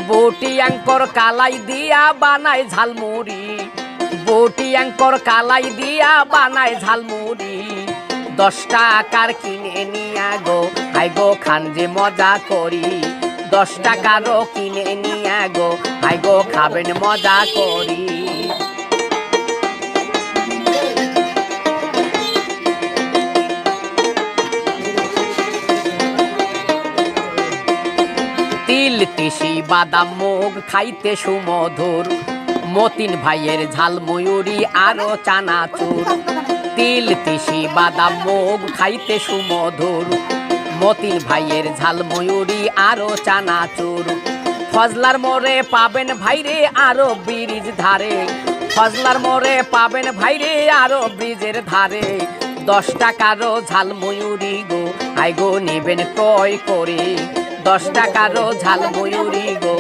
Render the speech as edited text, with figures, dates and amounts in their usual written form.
বটি অ্যাঙ্কর কালাই দিয়া বানায় ঝালমুড়ি, বটি অ্যাঙ্কর কালাই দিয়া বানায় ঝালমুড়ি। 10 টাকার কিনে নিয়া গো হাই গো খান যে মজা করি, 10 টাকারও কিনে নিয়া গো হাই গো খাবেন মজা করি। তিল তিসি বাদাম মুগ খাইতে সুমধুর, মতিন ভাইয়ের ঝালমুড়ি আরো চানাচুর। তিল তিসি বাদাম মুগ খাইতে সুমধুর, মতিন ভাইয়ের ঝালমুড়ি আরো চানাচুর। ফজলার মোড়ে পাবেন ভাইরে আরো ব্রিজ ধারে, ফজলার মোড়ে পাবেন ভাইরে আরো ব্রিজের ধারে। 10 টাকারও ঝালমুড়ি গো আই গো নেবেন ক্রয় করে, 10 টাকারও ঝালমুড়ি গো।